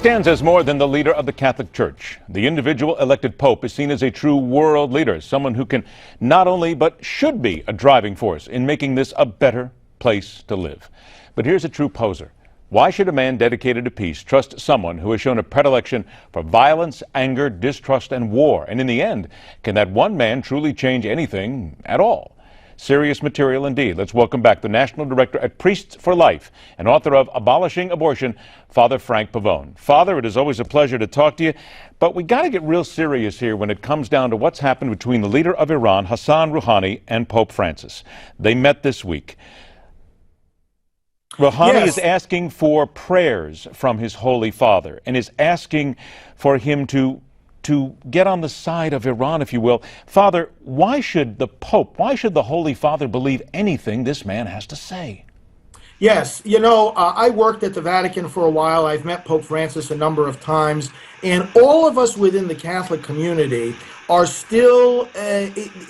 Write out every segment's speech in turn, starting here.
stands as more than the leader of the Catholic Church. The individual elected pope is seen as a true world leader, someone who can not only but should be a driving force in making this a better place to live. But here's a true poser. Why should a man dedicated to peace trust someone who has shown a predilection for violence, anger, distrust, and war? And in the end, can that one man truly change anything at all? Serious material indeed. Let's welcome back the National Director at Priests for Life and author of Abolishing Abortion, Father Frank Pavone. Father, it is always a pleasure to talk to you, but we got to get real serious here when it comes down to what's happened between the leader of Iran, Hassan Rouhani, and Pope Francis. They met this week. Rouhani is asking for prayers from his Holy Father and is asking for him to get on the side of Iran, if you will. Father, why should the Pope, why should the Holy Father believe anything this man has to say? Yes, you know, I worked at the Vatican for a while. I've met Pope Francis a number of times, and all of us within the Catholic community are still,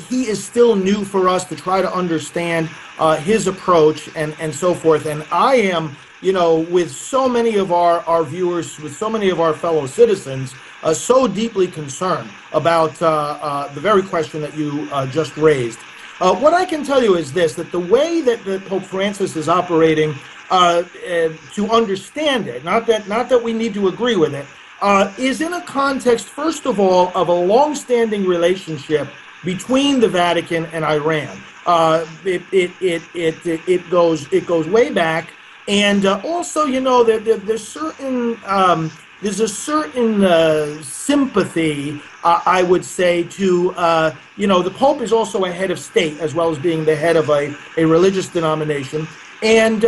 he is still new for us to try to understand his approach and so forth. And I am, you know, with so many of our viewers, with so many of our fellow citizens, so deeply concerned about the very question that you just raised. What I can tell you is this, that the way that Pope Francis is operating, to understand it, not that we need to agree with it, is in a context, first of all, of a long-standing relationship between the Vatican and Iran. It goes way back, and also, you know, there's a certain sympathy, I would say, to, you know, the Pope is also a head of state as well as being the head of a religious denomination. And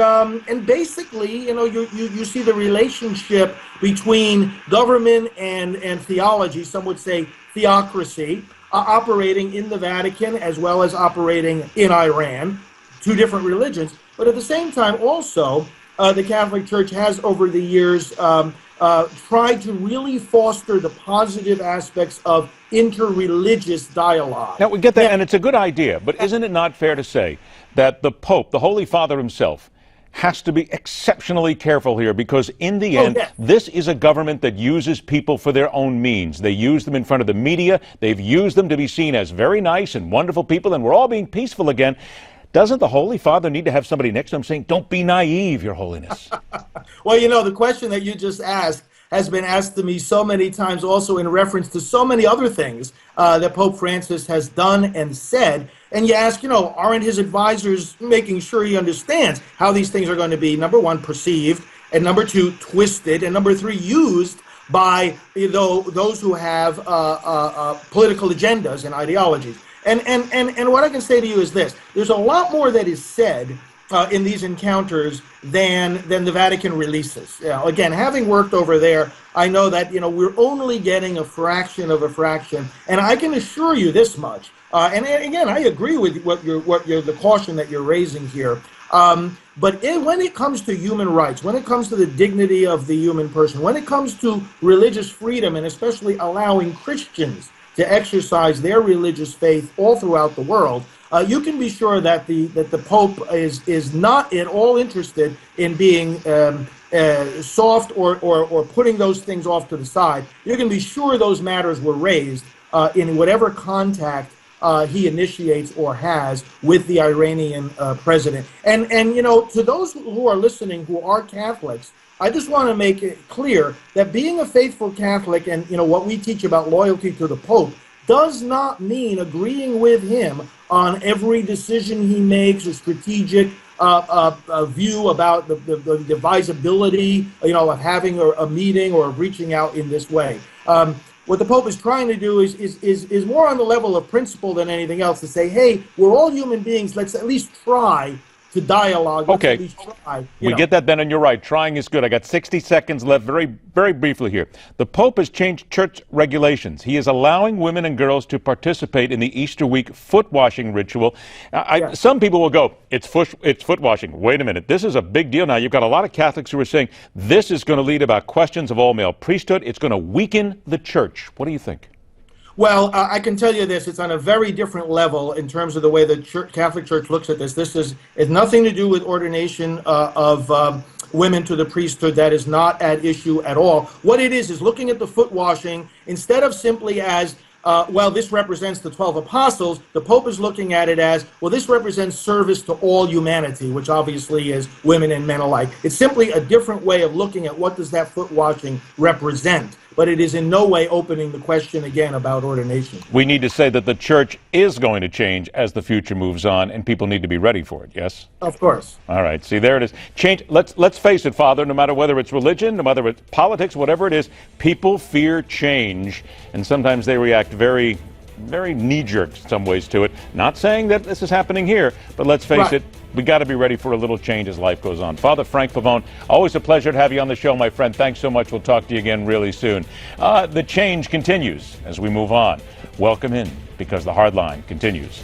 basically, you know, you see the relationship between government and theology, some would say theocracy, operating in the Vatican as well as operating in Iran, two different religions. But at the same time, also, the Catholic Church has over the years tried to really foster the positive aspects of interreligious dialogue. Now, we get that, and it's a good idea, but isn't it not fair to say that the Pope, the Holy Father himself, has to be exceptionally careful here, because in the end, this is a government that uses people for their own means. They use them in front of the media. They've used them to be seen as very nice and wonderful people, and we're all being peaceful again. Doesn't the Holy Father need to have somebody next to him saying, "Don't be naive, Your Holiness"? Well, you know, the question that you just asked has been asked to me so many times also in reference to so many other things that Pope Francis has done and said. And you ask, you know, aren't his advisors making sure he understands how these things are going to be, number one, perceived, and number two, twisted, and number three, used by, you know, those who have political agendas and ideologies. And what I can say to you is this: there's a lot more that is said in these encounters than the Vatican releases. You know, again, having worked over there, I know that, you know, we're only getting a fraction of a fraction. And I can assure you this much. And again, I agree with the caution that you're raising here. But when it comes to human rights, when it comes to the dignity of the human person, when it comes to religious freedom, and especially allowing Christians to exercise their religious faith all throughout the world, you can be sure that the Pope is not at all interested in being soft or putting those things off to the side. You can be sure those matters were raised in whatever contact he initiates or has with the Iranian president. And you know, to those who are listening who are Catholics, I just want to make it clear that being a faithful Catholic and, you know, what we teach about loyalty to the Pope does not mean agreeing with him on every decision he makes, or strategic view about the advisability, you know, of having a meeting or of reaching out in this way. What the Pope is trying to do is more on the level of principle than anything else, to say, hey, we're all human beings. Let's at least try to dialogue. Okay, we get that then, and you're right. Trying is good. I got 60 seconds left. Very, very briefly here. The Pope has changed church regulations. He is allowing women and girls to participate in the Easter week foot washing ritual. Some people will go, it's foot washing. Wait a minute. This is a big deal now. You've got a lot of Catholics who are saying this is going to lead about questions of all male priesthood. It's going to weaken the church. What do you think? Well, I can tell you this, it's on a very different level in terms of the way the Catholic Church looks at this. This has nothing to do with ordination of women to the priesthood. That is not at issue at all. What it is looking at the foot washing instead of simply as well, this represents the 12 apostles. The Pope is looking at it as, well, this represents service to all humanity, which obviously is women and men alike. It's simply a different way of looking at what does that foot washing represent. But it is in no way opening the question again about ordination. We need to say that the church is going to change as the future moves on, and people need to be ready for it, yes? Of course. All right, see, there it is. Change. Let's face it, Father, no matter whether it's religion, no matter it's politics, whatever it is, people fear change, and sometimes they react very knee-jerk in some ways to it. Not saying that this is happening here, but let's face it, we got to be ready for a little change as life goes on. Father Frank Pavone, always a pleasure to have you on the show, my friend. Thanks so much. We'll talk to you again really soon. The change continues as we move on. Welcome in, because the hard line continues.